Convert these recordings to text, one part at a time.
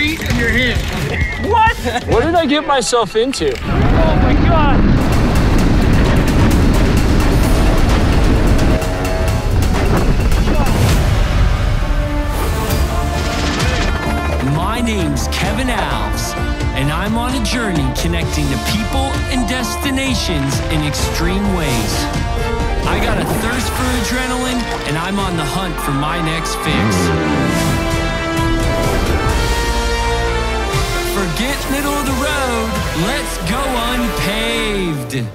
feet and your hands. What? What did I get myself into? Oh my God. My name's Kevin Alves, and I'm on a journey connecting to people and destinations in extreme ways. I got a thirst for adrenaline, and I'm on the hunt for my next fix. Forget middle of the road, let's go unpaved.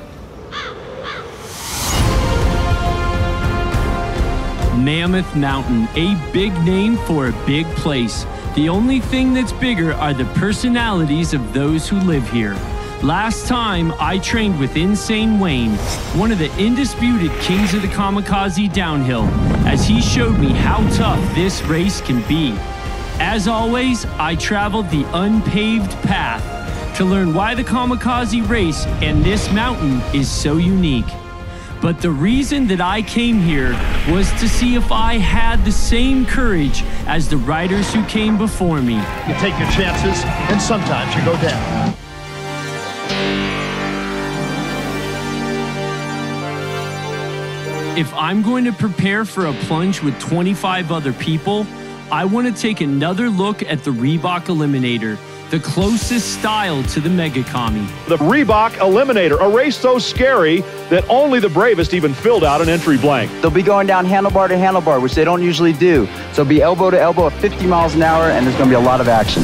Mammoth Mountain, a big name for a big place. The only thing that's bigger are the personalities of those who live here. Last time, I trained with Insane Wayne, one of the undisputed kings of the Kamikaze Downhill, as he showed me how tough this race can be. As always, I traveled the unpaved path to learn why the Kamikaze race and this mountain is so unique. But the reason that I came here was to see if I had the same courage as the riders who came before me. You take your chances, and sometimes you go down. If I'm going to prepare for a plunge with 25 other people, I want to take another look at the Reebok Eliminator, the closest style to the MegaKami. The Reebok Eliminator, a race so scary that only the bravest even filled out an entry blank. They'll be going down handlebar to handlebar, which they don't usually do. So it'll be elbow to elbow at 50 miles an hour, and there's going to be a lot of action.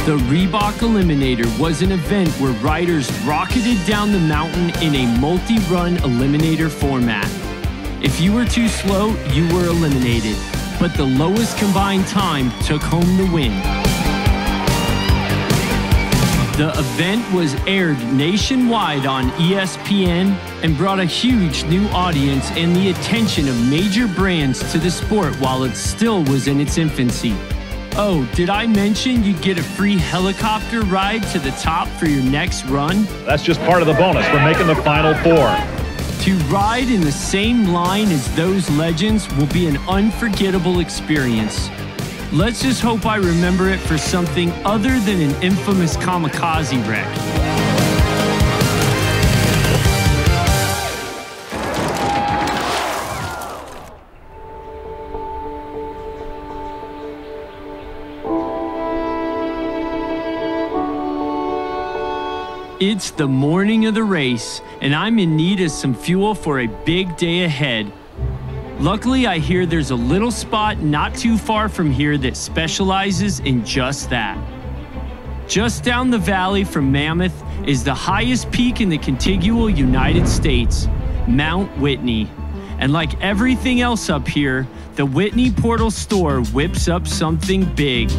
The Reebok Eliminator was an event where riders rocketed down the mountain in a multi-run eliminator format. If you were too slow, you were eliminated, but the lowest combined time took home the win. The event was aired nationwide on ESPN and brought a huge new audience and the attention of major brands to the sport while it still was in its infancy. Oh, did I mention you'd get a free helicopter ride to the top for your next run? That's just part of the bonus for making the Final Four. To ride in the same line as those legends will be an unforgettable experience. Let's just hope I remember it for something other than an infamous kamikaze wreck. It's the morning of the race, and I'm in need of some fuel for a big day ahead. Luckily, I hear there's a little spot not too far from here that specializes in just that. Just down the valley from Mammoth is the highest peak in the contiguous United States, Mount Whitney. And like everything else up here, the Whitney Portal Store whips up something big.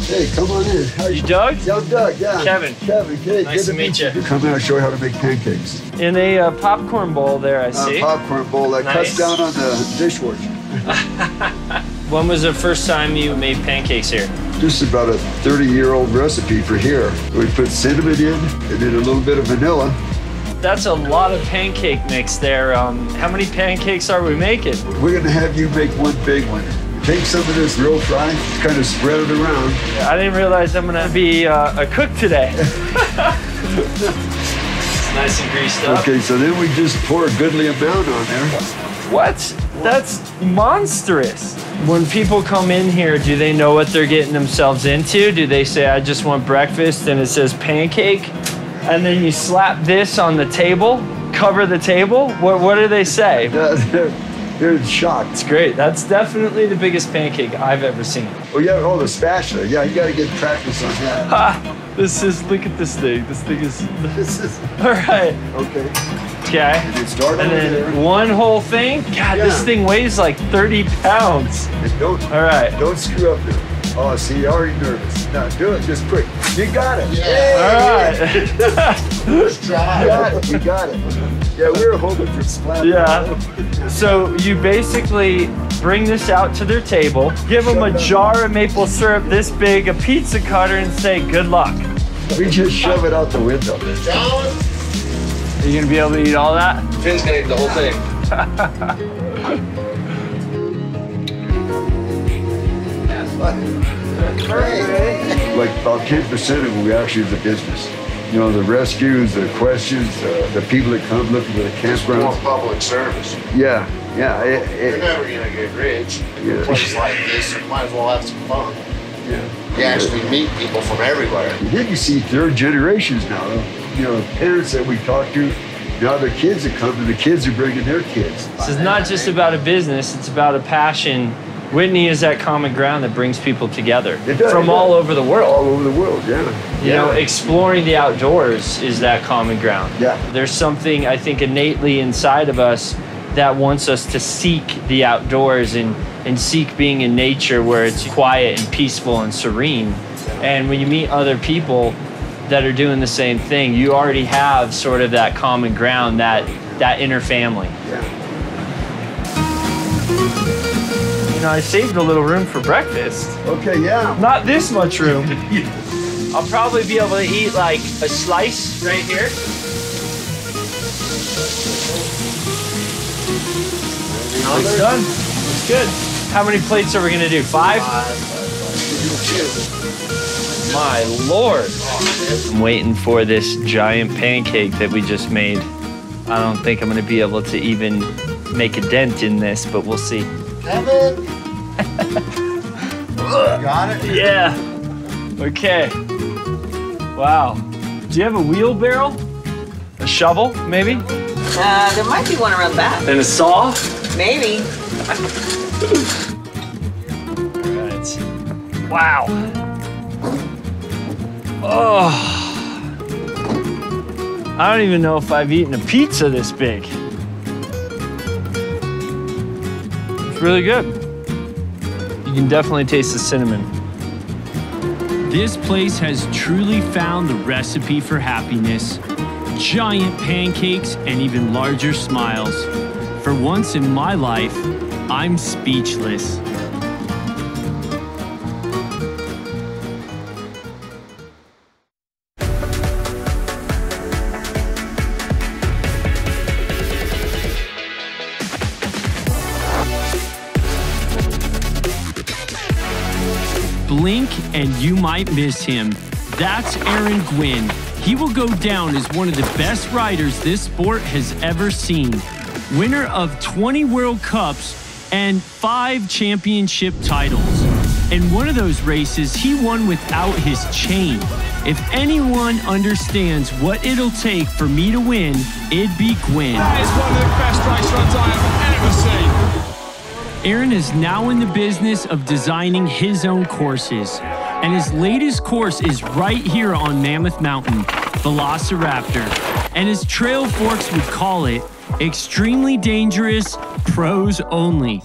Hey, come on in. How You Doug? Yo, Doug, yeah. Kevin. Kevin, good. Nice good to meet you. Come here, I'll show you how to make pancakes. In a popcorn bowl there, I see. Popcorn bowl that Nice. cuts down on the dishwasher. When was the first time you made pancakes here? This is about a 30-year-old recipe for here. We put cinnamon in and then a little bit of vanilla. That's a lot of pancake mix there. How many pancakes are we making? We're going to have you make one big one. Take some of this real fry, kind of spread it around. I didn't realize I'm gonna be a cook today. It's nice and greased up. Okay, so then we just pour a goodly amount on there. What? That's monstrous. When people come in here, do they know what they're getting themselves into? Do they say, I just want breakfast and it says pancake? And then you slap this on the table, cover the table? What do they say? They're shocked. It's great. That's definitely the biggest pancake I've ever seen. Oh yeah, oh the spatula. Yeah, you got to get practice on that. Ha! Look at this thing. This thing is. All right. Okay. Okay. And then one whole thing. God, yeah. This thing weighs like 30 pounds. All right. Don't screw up there. Oh, see, you're already nervous. Now do it just quick. You got it. Yeah. All right. Let's try. You got it. Yeah, we were hoping for splatter. Yeah. So you basically bring this out to their table, give them a jar of maple syrup this big, a pizza cutter, and say, good luck. We just shove it out the window. Are you gonna be able to eat all that? Finn's gonna eat the whole thing. Like about 10% of what we actually is a business. You know, the rescues, the questions, the people that come looking for the campground. More public service. Yeah, yeah. You're never gonna get rich. Yeah. A place like this, you might as well have some fun. Yeah. You actually meet people from everywhere. And then you see third generations now. You know, the parents that we talk to, now the kids that come, and the kids are bringing their kids. This is not just about a business, it's about a passion. Whitney is that common ground that brings people together from all over the world. All over the world, yeah. You know, exploring the outdoors is that common ground. Yeah. There's something, I think, innately inside of us that wants us to seek the outdoors and seek being in nature where it's quiet and peaceful and serene. And when you meet other people that are doing the same thing, you already have sort of that common ground, that inner family. Yeah. You know, I saved a little room for breakfast. Okay, yeah. Not this much room. I'll probably be able to eat like a slice right here. It's done. It's good. How many plates are we gonna do? 5? My Lord. I'm waiting for this giant pancake that we just made. I don't think I'm gonna be able to even make a dent in this, but we'll see. Kevin! Got it? Yeah. Okay. Wow. Do you have a wheelbarrow? A shovel, maybe? There might be one around back. And a saw? Maybe. All right. Wow. Oh. I don't even know if I've eaten a pizza this big. It's really good. You can definitely taste the cinnamon. This place has truly found the recipe for happiness. Giant pancakes and even larger smiles. For once in my life, I'm speechless. Blink and you might miss him. That's Aaron Gwynn. He will go down as one of the best riders this sport has ever seen. Winner of 20 World Cups and 5 championship titles. In one of those races, he won without his chain. If anyone understands what it'll take for me to win, it'd be Gwynn. That is one of the best race runs I have ever seen. Aaron is now in the business of designing his own courses. And his latest course is right here on Mammoth Mountain, Velociraptor. And as Trail Forks would call it, extremely dangerous, pros only.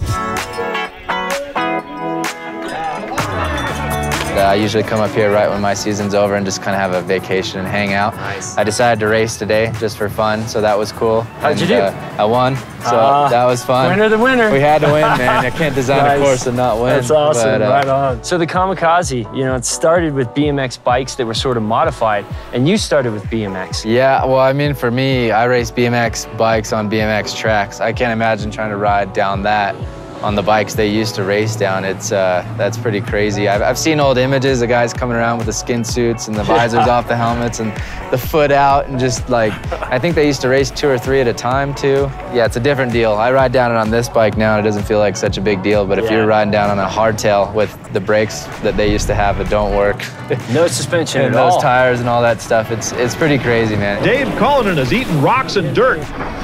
I usually come up here right when my season's over and just kind of have a vacation and hang out. Nice. I decided to race today just for fun, so that was cool. How'd you do? I won, so that was fun. Winner the winner. We had to win, man. I can't design Nice. a course and not win. That's awesome, but, right on. So the Kamikaze, you know, it started with BMX bikes that were sort of modified, and you started with BMX. Yeah, well, I mean, for me, I race BMX bikes on BMX tracks. I can't imagine trying to ride down that on the bikes they used to race down. It's that's pretty crazy. I've seen old images of guys coming around with the skin suits and the visors off the helmets and the foot out, and just like, I think they used to race 2 or 3 at a time too. Yeah, it's a different deal. I ride down it on this bike now and it doesn't feel like such a big deal, but if you're riding down on a hardtail with the brakes that they used to have that don't work. No suspension and at all. those tires and all that stuff, it's pretty crazy, man. Dave Cullinan is eating rocks and dirt.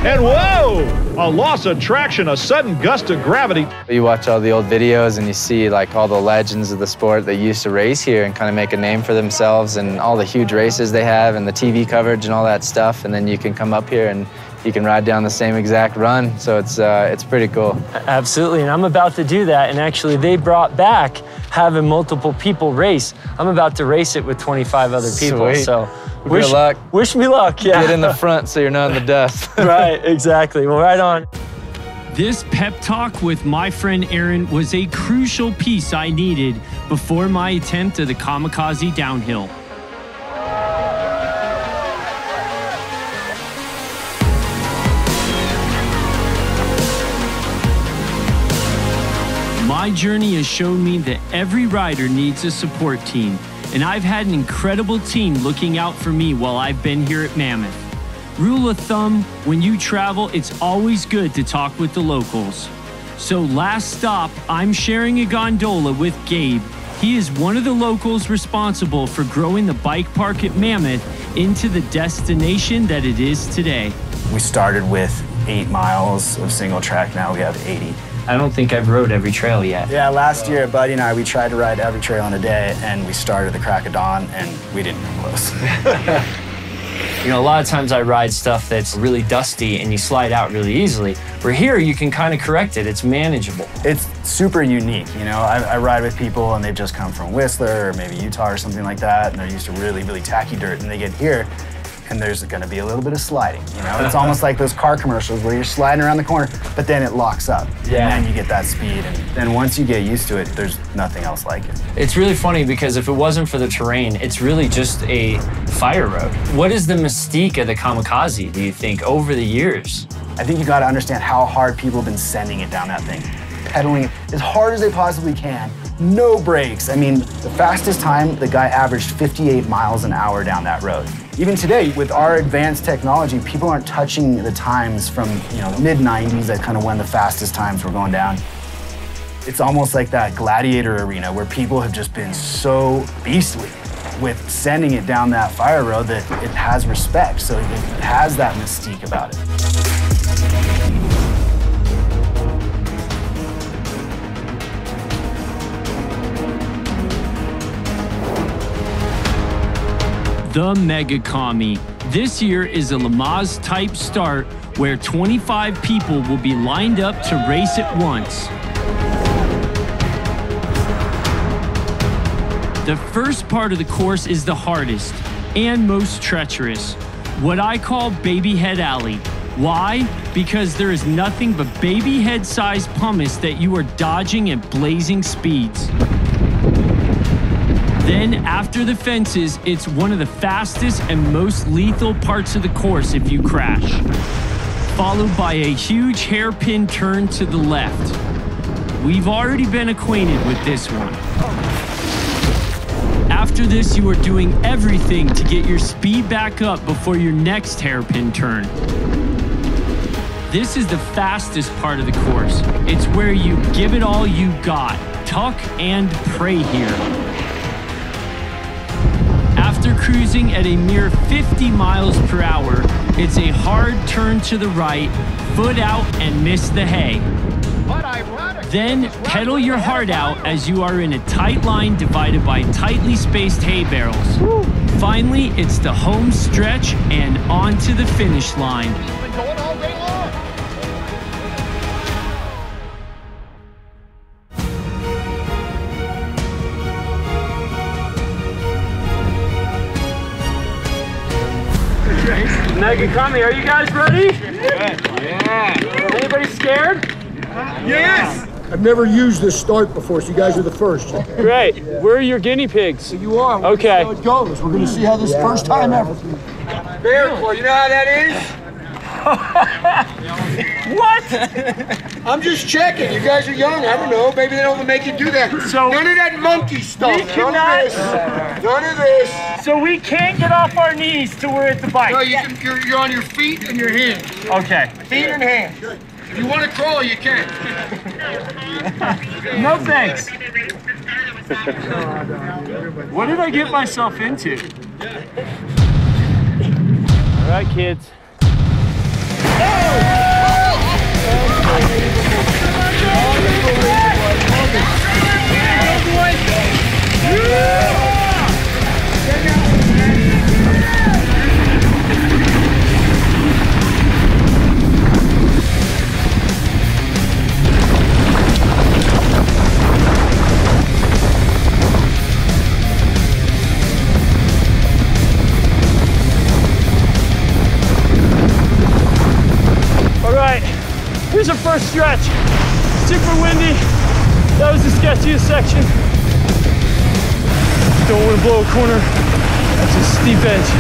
And whoa, a loss of traction, a sudden gust of gravity. You watch all the old videos and you see like all the legends of the sport that used to race here and kind of make a name for themselves, and all the huge races they have and the TV coverage and all that stuff, and then you can come up here and you can ride down the same exact run, so it's pretty cool. Absolutely, and I'm about to do that, and actually they brought back having multiple people race. I'm about to race it with 25 other people. Sweet. So Good luck. Wish me luck, yeah. Get in the front so you're not in the dust. Right, exactly. Well, right on. This pep talk with my friend Aaron was a crucial piece I needed before my attempt at the Kamikaze Downhill. My My journey has shown me that every rider needs a support team, and I've had an incredible team looking out for me while I've been here at Mammoth. Rule of thumb, when you travel, it's always good to talk with the locals. So last stop, I'm sharing a gondola with Gabe. He is one of the locals responsible for growing the bike park at Mammoth into the destination that it is today. We started with 8 miles of single track, now we have 80. I don't think I've rode every trail yet. Yeah, last year, Buddy and I, we tried to ride every trail in a day, and we started at the crack of dawn, and we didn't come close. You know, a lot of times I ride stuff that's really dusty and you slide out really easily. Where here, you can kind of correct it. It's manageable. It's super unique, you know. I ride with people and they've just come from Whistler or maybe Utah or something like that, and they're used to really, really tacky dirt, and they get here, and there's gonna be a little bit of sliding, you know? It's almost like those car commercials where you're sliding around the corner, but then it locks up. Yeah. And then you get that speed, and then once you get used to it, there's nothing else like it. It's really funny because if it wasn't for the terrain, it's really just a fire road. What is the mystique of the Kamikaze, do you think, over the years? I think you gotta understand how hard people have been sending it down that thing. Pedaling it as hard as they possibly can, no brakes. I mean, the fastest time, the guy averaged 58 miles an hour down that road. Even today, with our advanced technology, people aren't touching the times from, you know, mid-90s, that kind of when the fastest times were going down. It's almost like that gladiator arena where people have just been so beastly with sending it down that fire road that it has respect, so it has that mystique about it. The MegaKami. This year is a Lamaze type start where 25 people will be lined up to race at once. The first part of the course is the hardest and most treacherous, what I call Baby Head Alley. Why? Because there is nothing but baby head sized pumice that you are dodging at blazing speeds. Then, after the fences, it's one of the fastest and most lethal parts of the course if you crash. Followed by a huge hairpin turn to the left. We've already been acquainted with this one. After this, you are doing everything to get your speed back up before your next hairpin turn. This is the fastest part of the course. It's where you give it all you got. Tuck and pray here. After cruising at a mere 50 miles per hour, it's a hard turn to the right, foot out, and miss the hay. Then pedal your heart out as you are in a tight line divided by tightly spaced hay barrels. Finally, it's the home stretch and on to the finish line. MegaKami, are you guys ready? Yeah. Anybody scared? Yes! I've never used this start before, so you guys are the first. Great. We're your guinea pigs. You are. Okay. We're gonna see how it goes. We're going to see how this first time ever. Miracle, you know how that is? What? I'm just checking. You guys are young. I don't know. Maybe they don't make you do that. So none of that monkey stuff. None of this. So we can't get off our knees till we're at the bike. No, you're on your feet and your hands. Okay. Feet and hands. If you want to crawl, you can. No thanks. What did I get myself into? All right, kids. Here's our first stretch. Super windy. That was the sketchiest section. Don't want to blow a corner. That's a steep edge.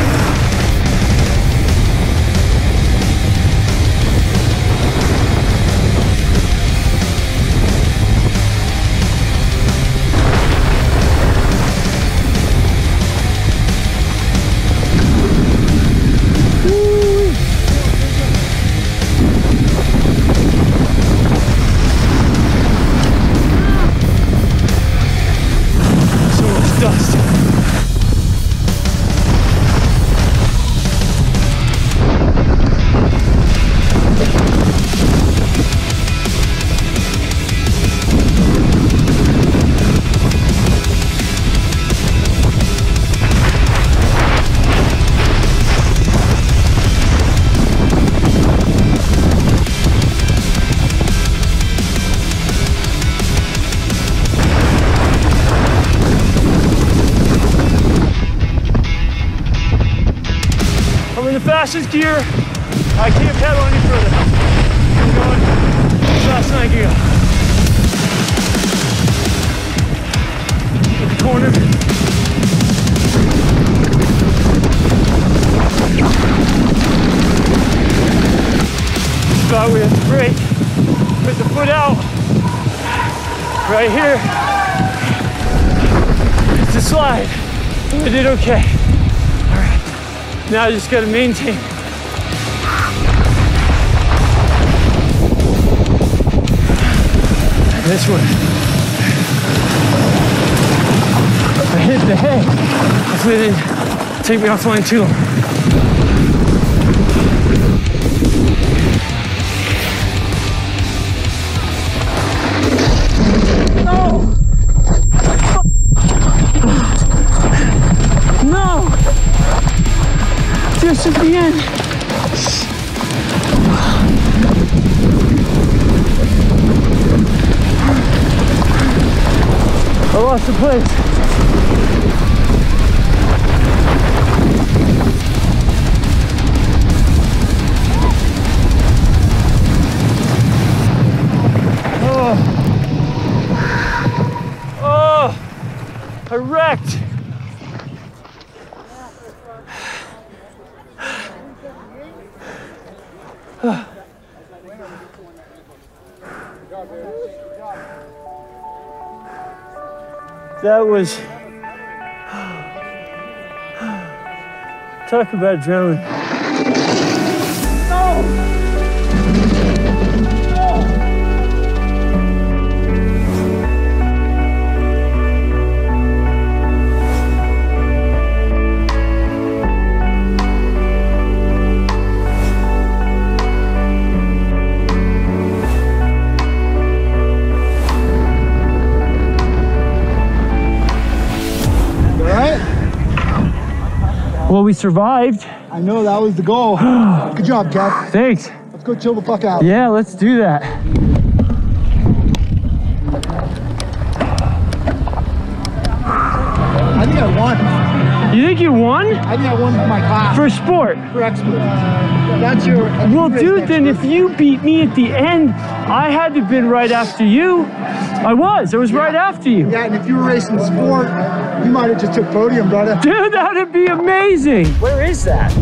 fastest gear. I can't pedal any further. I'm going as fast as I can go. Corner. Spot we have to brake. Put the foot out. Right here. It's a slide. I did okay. All right. Now I just gotta maintain. This one. I hit the hay. Hopefully it didn't take me off the line too long. No! This is the end. I lost the place. Oh, I wrecked. That was, talk about adrenaline. Well, we survived. I know, that was the goal. Good job, Kev. Thanks. Let's go chill the fuck out. Yeah, let's do that. I think I won. You think you won? I think I won my class. For sport? For expert. That's your... Well, dude, then if you beat me at the end, I had to have been right after you. I was right after you. Yeah, and if you were racing sport, you might have just took podium, brother. Dude, that'd be amazing. Where is that?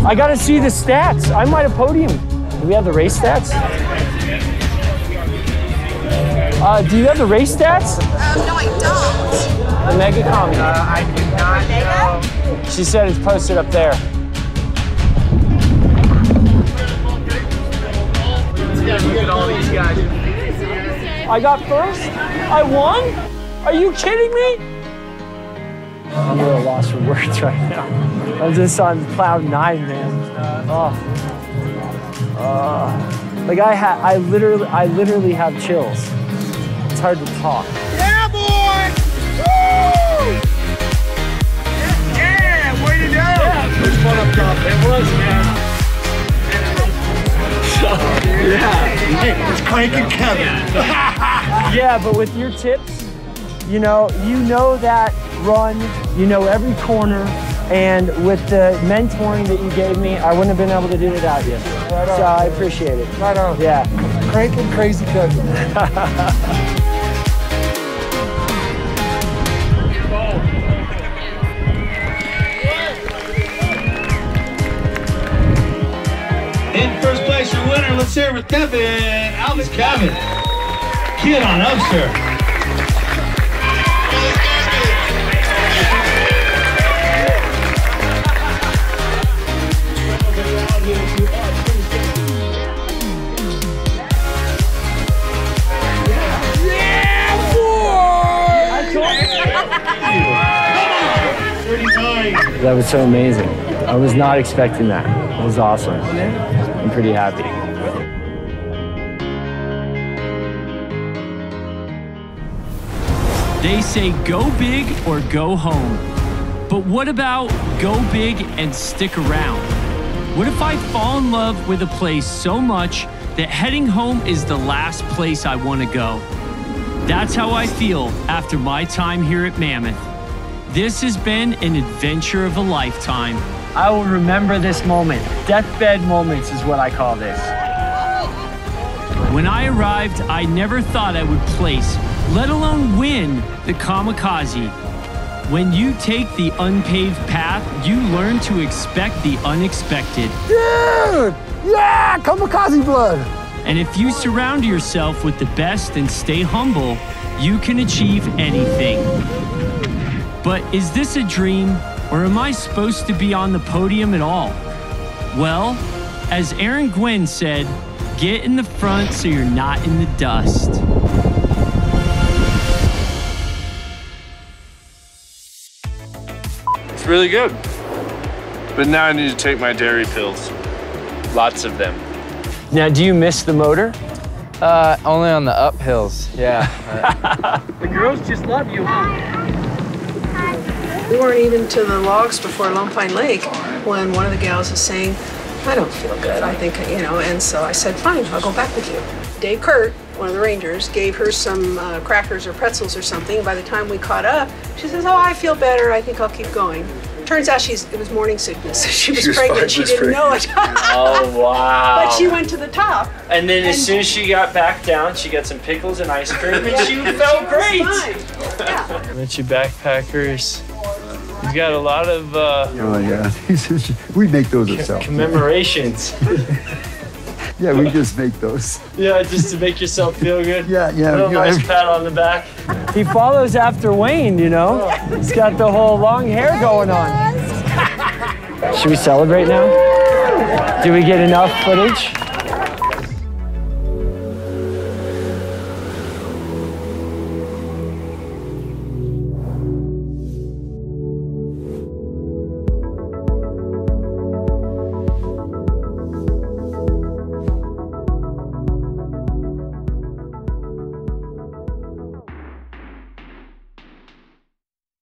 I gotta see the stats. I might have podium. Do we have the race stats? Do you have the race stats? No, I don't. The MegaKami. I do not know. She said it's posted up there. Look at all these guys. I got first? I won? Are you kidding me? I'm a little lost for words right now. I'm just on cloud 9, man. Like I literally have chills. It's hard to talk. Yeah, boy! Woo! Yeah, way to go! Yeah, it was fun up top. It was, man. Yeah. Hey, it's cranking Kevin. Yeah, but with your tips, you know that run, you know every corner, and with the mentoring that you gave me, I wouldn't have been able to do it without you. Right on. So I appreciate it. Right on. Yeah. Cranking crazy Kevin. In first place, your winner, let's hear it with Kevin Alves. Kevin, kid on up, sir. Yeah, boy! That was so amazing. I was not expecting that. It was awesome. I'm pretty happy. They say go big or go home. But what about go big and stick around? What if I fall in love with a place so much that heading home is the last place I want to go? That's how I feel after my time here at Mammoth. This has been an adventure of a lifetime. I will remember this moment. Deathbed moments is what I call this. When I arrived, I never thought I would place, let alone win, the Kamikaze. When you take the unpaved path, you learn to expect the unexpected. Dude! Yeah! Kamikaze blood! And if you surround yourself with the best and stay humble, you can achieve anything. But is this a dream, or am I supposed to be on the podium at all? Well, as Aaron Gwynn said, get in the front so you're not in the dust. It's really good. But now I need to take my dairy pills. Lots of them. Now, do you miss the motor? Only on the uphills, yeah. The girls just love you, huh? We weren't even to the logs before Lone Pine Lake when one of the gals was saying, I don't feel good, I think, you know, and so I said, fine, I'll go back with you. Dave Kurt, one of the rangers, gave her some crackers or pretzels or something. By the time we caught up, she says, oh, I feel better, I think I'll keep going. Turns out it was morning sickness. She was pregnant, she didn't know it. Oh, wow. But she went to the top. And then as soon as she got back down, she got some pickles and ice cream, and she felt great. Yeah. Met you backpackers. You've got a lot of Oh, yeah. We make those ourselves. commemorations. Yeah, we just make those. Yeah, just to make yourself feel good. Yeah, yeah. A little nice pat on the back. He follows after Wayne, you know? He's got the whole long hair going on. Should we celebrate now? Do we get enough footage?